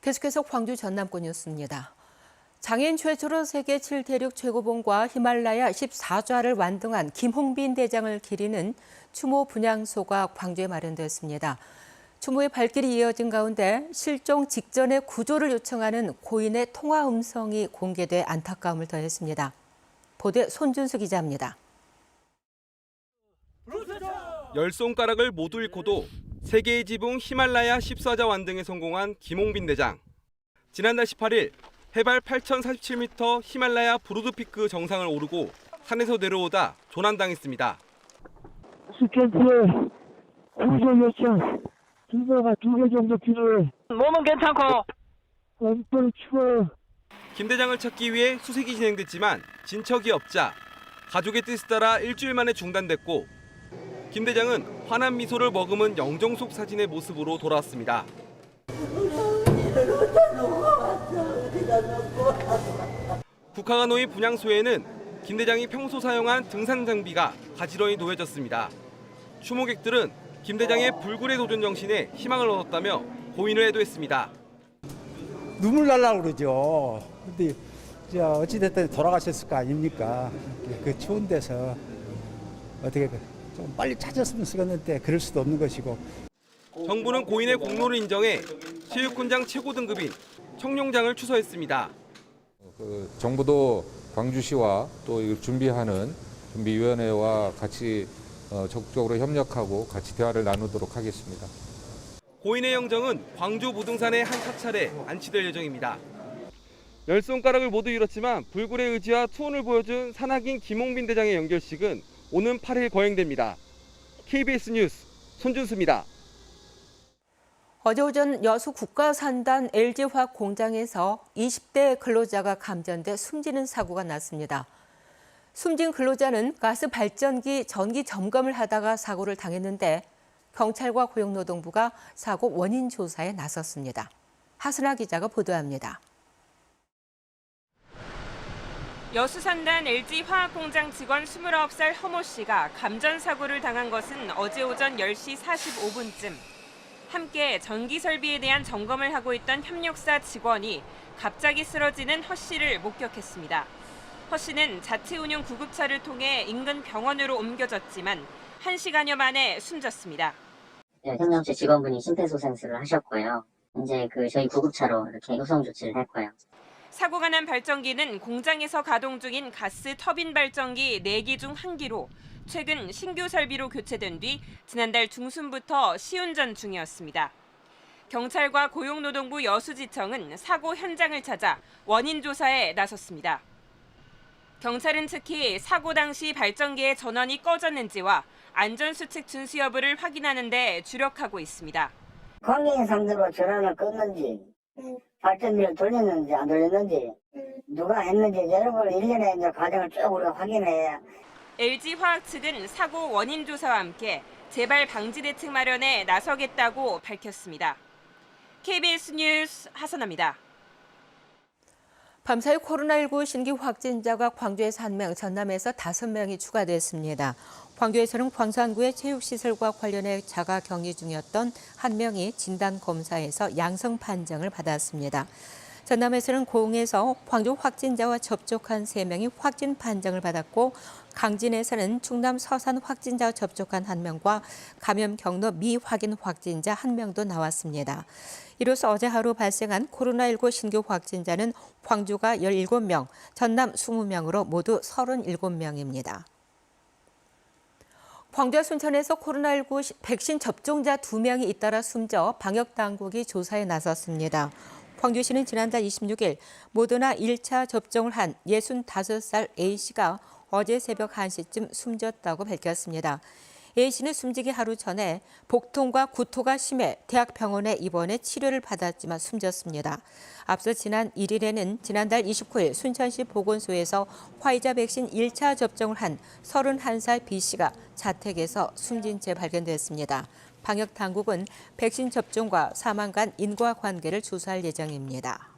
계속해서 광주 전남권 뉴스입니다. 장인 최초로 세계 7대륙 최고봉과 히말라야 14좌를 완등한 김홍빈 대장을 기리는 추모 분향소가 광주에 마련됐습니다. 추모의 발길이 이어진 가운데 실종 직전에 구조를 요청하는 고인의 통화 음성이 공개돼 안타까움을 더했습니다. 보도에 손준수 기자입니다. 10손가락을 모두 잃고도 세계의 지붕 히말라야 14자 완등에 성공한 김홍빈 대장. 지난달 18일 해발 8,047m 히말라야 브로드피크 정상을 오르고 산에서 내려오다 조난당했습니다. 스캔트에 구조 요청 기사가 2개 정도 필요해. 몸은 괜찮고. 엄청 추워요. 김 대장을 찾기 위해 수색이 진행됐지만 진척이 없자 가족의 뜻에 따라 일주일 만에 중단됐고 김 대장은 환한 미소를 머금은 영정속 사진의 모습으로 돌아왔습니다. 국화가 놓인 분향소에는 김 대장이 평소 사용한 등산 장비가 가지런히 놓여졌습니다. 추모객들은 김 대장의 불굴의 도전 정신에 희망을 얻었다며 고인을 애도했습니다. 눈물 날라고 그러죠. 근데 어찌됐든 돌아가셨을 거 아닙니까? 그 추운 데서 어떻게 좀 빨리 찾았으면 쓰겠는데 그럴 수도 없는 것이고. 정부는 고인의 공로를 인정해 체육훈장 최고 등급인 청룡장을 추서했습니다. 정부도 광주시와 또 이걸 준비하는 준비위원회와 같이 적극적으로 협력하고 같이 대화를 나누도록 하겠습니다. 고인의 영정은 광주 무등산의 한 사찰에 안치될 예정입니다. 10손가락을 모두 잃었지만 불굴의 의지와 투혼을 보여준 산악인 김홍빈 대장의 연결식은 오는 8일 거행됩니다. KBS 뉴스 손준수입니다. 어제 오전 여수 국가산단 LG화학 공장에서 20대 근로자가 감전돼 숨지는 사고가 났습니다. 숨진 근로자는 가스 발전기 전기 점검을 하다가 사고를 당했는데 경찰과 고용노동부가 사고 원인 조사에 나섰습니다. 하순아 기자가 보도합니다. 여수산단 LG화학공장 직원 29살 허모 씨가 감전 사고를 당한 것은 어제 오전 10시 45분쯤. 함께 전기 설비에 대한 점검을 하고 있던 협력사 직원이 갑자기 쓰러지는 허 씨를 목격했습니다. 허 씨는 자체 운영 구급차를 통해 인근 병원으로 옮겨졌지만 1시간여 만에 숨졌습니다. 협력체 직원분이 심폐소생술을 하셨고요. 이제 저희 구급차로 이렇게 우선 조치를 했고요. 사고가 난 발전기는 공장에서 가동 중인 가스 터빈 발전기 4기 중 1기로 최근 신규 설비로 교체된 뒤 지난달 중순부터 시운전 중이었습니다. 경찰과 고용노동부 여수지청은 사고 현장을 찾아 원인 조사에 나섰습니다. 경찰은 특히 사고 당시 발전기의 전원이 꺼졌는지와 안전수칙 준수 여부를 확인하는 데 주력하고 있습니다. 관계인 상대로 전원을 껐는지, 발전기를 돌렸는지 안 돌렸는지, 누가 했는지 이런 걸 일련의 과정을 쭉 우리가 확인해야. LG화학 측은 사고 원인 조사와 함께 재발 방지 대책 마련에 나서겠다고 밝혔습니다. KBS 뉴스 하선아입니다. 밤사이 코로나19 신규 확진자가 광주에서 1명, 전남에서 5명이 추가됐습니다. 광주에서는 광산구의 체육시설과 관련해 자가 격리 중이었던 1명이 진단검사에서 양성 판정을 받았습니다. 전남에서는 고흥에서 광주 확진자와 접촉한 3명이 확진 판정을 받았고 강진에서는 충남 서산 확진자와 접촉한 1명과 감염 경로 미확인 확진자 1명도 나왔습니다. 이로써 어제 하루 발생한 코로나19 신규 확진자는 광주가 17명, 전남 20명으로 모두 37명입니다. 광주와 순천에서 코로나19 백신 접종자 2명이 잇따라 숨져 방역당국이 조사에 나섰습니다. 광주시는 지난달 26일 모더나 1차 접종을 한 65살 A씨가 어제 새벽 1시쯤 숨졌다고 밝혔습니다. A씨는 숨지기 하루 전에 복통과 구토가 심해 대학병원에 입원해 치료를 받았지만 숨졌습니다. 앞서 지난 1일에는 지난달 29일 순천시 보건소에서 화이자 백신 1차 접종을 한 31살 B씨가 자택에서 숨진 채 발견됐습니다. 방역당국은 백신 접종과 사망 간 인과관계를 조사할 예정입니다.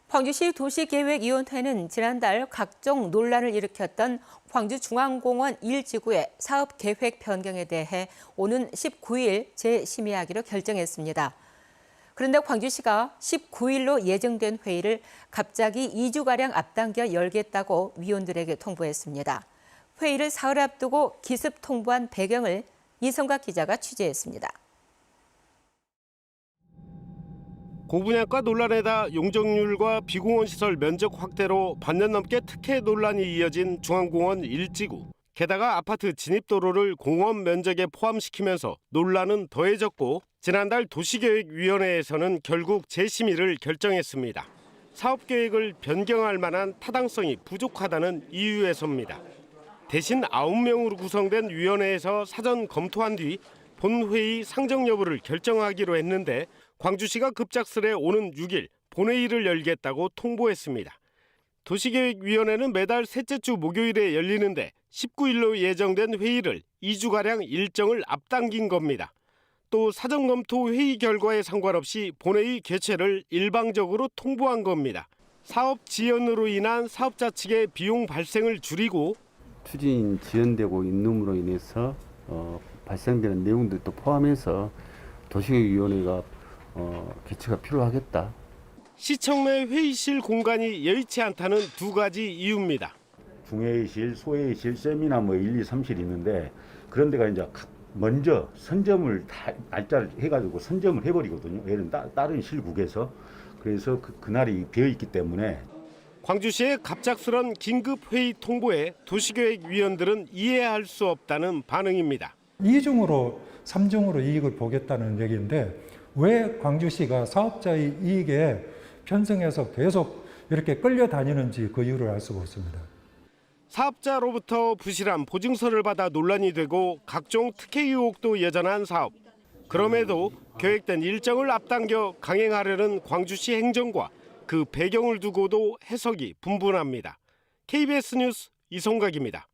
광주시 도시계획위원회는 지난달 각종 논란을 일으켰던 광주중앙공원 1지구의 사업계획 변경에 대해 오는 19일 재심의하기로 결정했습니다. 그런데 광주시가 19일로 예정된 회의를 갑자기 2주가량 앞당겨 열겠다고 위원들에게 통보했습니다. 회의를 사흘 앞두고 기습 통보한 배경을 이성각 기자가 취재했습니다. 공분양가 논란에다 용적률과 비공원 시설 면적 확대로 반년 넘게 특혜 논란이 이어진 중앙공원 1지구. 게다가 아파트 진입도로를 공원 면적에 포함시키면서 논란은 더해졌고 지난달 도시계획위원회에서는 결국 재심의를 결정했습니다. 사업계획을 변경할 만한 타당성이 부족하다는 이유에서입니다. 대신 9명으로 구성된 위원회에서 사전 검토한 뒤 본회의 상정 여부를 결정하기로 했는데 광주시가 급작스레 오는 6일 본회의를 열겠다고 통보했습니다. 도시계획위원회는 매달 셋째 주 목요일에 열리는데 19일로 예정된 회의를 2주가량 일정을 앞당긴 겁니다. 또 사전검토 회의 결과에 상관없이 본회의 개최를 일방적으로 통보한 겁니다. 사업 지연으로 인한 사업자 측의 비용 발생을 줄이고 추진 지연되고 있음으로 인해서 발생되는 내용들도 포함해서 도시계획위원회가 개최가 필요하겠다. 시청 내 회의실 공간이 여의치 않다는 두 가지 이유입니다. 중회의실, 소회의실, 세미나 1, 2, 3실이 있는데 그런 데가 이제 먼저 선점을 다 날짜를 해가지고 선점을 해버리거든요. 예를 다른 실국에서. 그래서 그날이 비어있기 때문에. 광주시의 갑작스런 긴급회의 통보에 도시계획위원들은 이해할 수 없다는 반응입니다. 2중으로 3중으로 이익을 보겠다는 얘기인데 왜 광주시가 사업자의 이익에 편성해서 계속 이렇게 끌려다니는지 그 이유를 알 수가 없습니다. 사업자로부터 부실한 보증서를 받아 논란이 되고 각종 특혜 의혹도 여전한 사업. 그럼에도 계획된 일정을 앞당겨 강행하려는 광주시 행정과 그 배경을 두고도 해석이 분분합니다. KBS 뉴스 이성각입니다.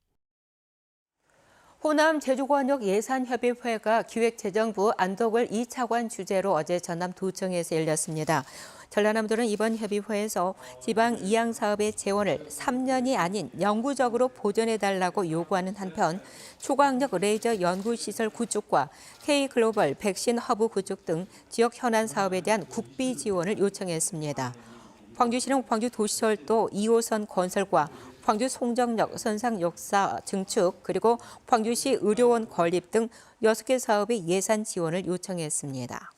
호남 제주권역 예산협의회가 기획재정부 안덕을 2차관 주재로 어제 전남 도청에서 열렸습니다. 전라남도는 이번 협의회에서 지방 이양 사업의 재원을 3년이 아닌 영구적으로 보전해달라고 요구하는 한편 초강력 레이저 연구시설 구축과 K글로벌 백신 허브 구축 등 지역 현안 사업에 대한 국비 지원을 요청했습니다. 광주시는 광주도시철도 2호선 건설과 광주 송정역 선상 역사 증축 그리고 광주시 의료원 건립 등 6개 사업의 예산 지원을 요청했습니다.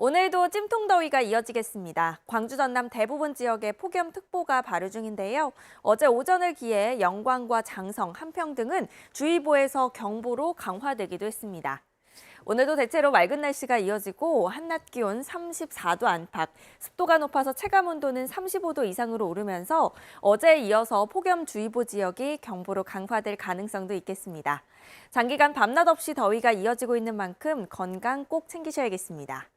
오늘도 찜통더위가 이어지겠습니다. 광주 전남 대부분 지역에 폭염특보가 발효 중인데요. 어제 오전을 기해 영광과 장성, 한평 등은 주의보에서 경보로 강화되기도 했습니다. 오늘도 대체로 맑은 날씨가 이어지고 한낮 기온 34도 안팎, 습도가 높아서 체감온도는 35도 이상으로 오르면서 어제에 이어서 폭염주의보 지역이 경보로 강화될 가능성도 있겠습니다. 장기간 밤낮 없이 더위가 이어지고 있는 만큼 건강 꼭 챙기셔야겠습니다.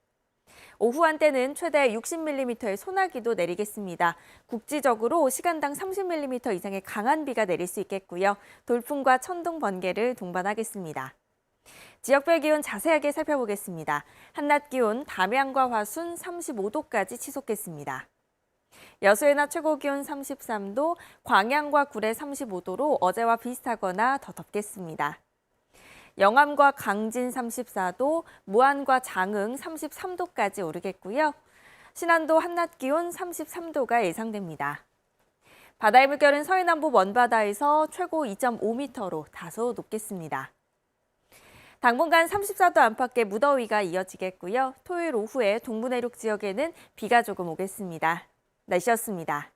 오후 한때는 최대 60mm의 소나기도 내리겠습니다. 국지적으로 시간당 30mm 이상의 강한 비가 내릴 수 있겠고요. 돌풍과 천둥, 번개를 동반하겠습니다. 지역별 기온 자세하게 살펴보겠습니다. 한낮 기온 담양과 화순 35도까지 치솟겠습니다. 여수의 낮 최고 기온 33도, 광양과 구례 35도로 어제와 비슷하거나 더 덥겠습니다. 영암과 강진 34도, 무안과 장흥 33도까지 오르겠고요. 신안도 한낮 기온 33도가 예상됩니다. 바다의 물결은 서해남부 먼바다에서 최고 2.5m로 다소 높겠습니다. 당분간 34도 안팎의 무더위가 이어지겠고요. 토요일 오후에 동부 내륙 지역에는 비가 조금 오겠습니다. 날씨였습니다.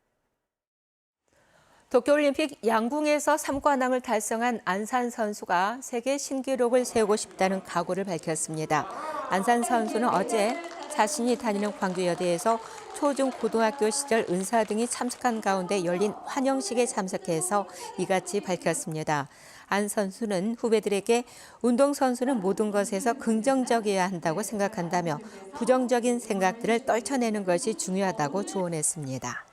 도쿄올림픽 양궁에서 3관왕을 달성한 안산 선수가 세계 신기록을 세우고 싶다는 각오를 밝혔습니다. 안산 선수는 어제 자신이 다니는 광주여대에서 초중 고등학교 시절 은사 등이 참석한 가운데 열린 환영식에 참석해서 이같이 밝혔습니다. 안 선수는 후배들에게 운동선수는 모든 것에서 긍정적이어야 한다고 생각한다며 부정적인 생각들을 떨쳐내는 것이 중요하다고 조언했습니다.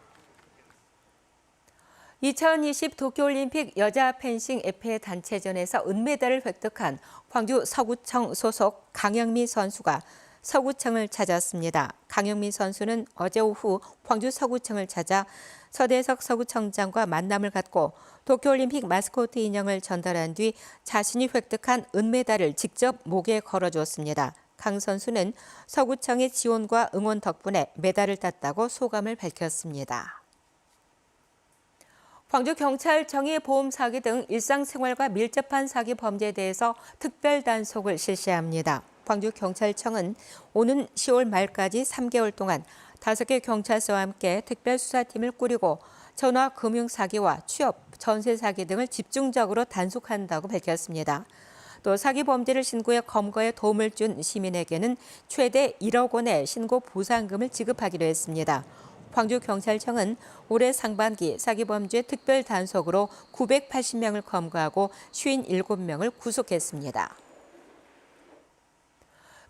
2020 도쿄올림픽 여자 펜싱 에페 단체전에서 은메달을 획득한 광주 서구청 소속 강영미 선수가 서구청을 찾았습니다. 강영미 선수는 어제 오후 광주 서구청을 찾아 서대석 서구청장과 만남을 갖고 도쿄올림픽 마스코트 인형을 전달한 뒤 자신이 획득한 은메달을 직접 목에 걸어주었습니다. 강 선수는 서구청의 지원과 응원 덕분에 메달을 땄다고 소감을 밝혔습니다. 광주경찰청이 보험 사기 등 일상생활과 밀접한 사기 범죄에 대해서 특별 단속을 실시합니다. 광주경찰청은 오는 10월 말까지 3개월 동안 5개 경찰서와 함께 특별수사팀을 꾸리고 전화 금융 사기와 취업, 전세 사기 등을 집중적으로 단속한다고 밝혔습니다. 또 사기 범죄를 신고해 검거에 도움을 준 시민에게는 최대 1억 원의 신고 보상금을 지급하기로 했습니다. 광주경찰청은 올해 상반기 사기범죄 특별 단속으로 980명을 검거하고 57명을 구속했습니다.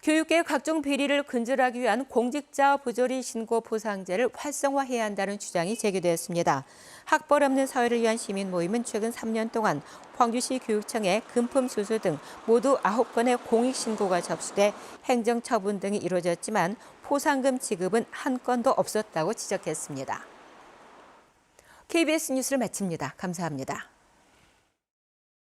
교육계 각종 비리를 근절하기 위한 공직자 부조리 신고 보상제를 활성화해야 한다는 주장이 제기됐습니다. 학벌 없는 사회를 위한 시민 모임은 최근 3년 동안 광주시 교육청에 금품 수수 등 모두 9건의 공익신고가 접수돼 행정처분 등이 이루어졌지만 포상금 지급은 한 건도 없었다고 지적했습니다. KBS 뉴스를 마칩니다. 감사합니다.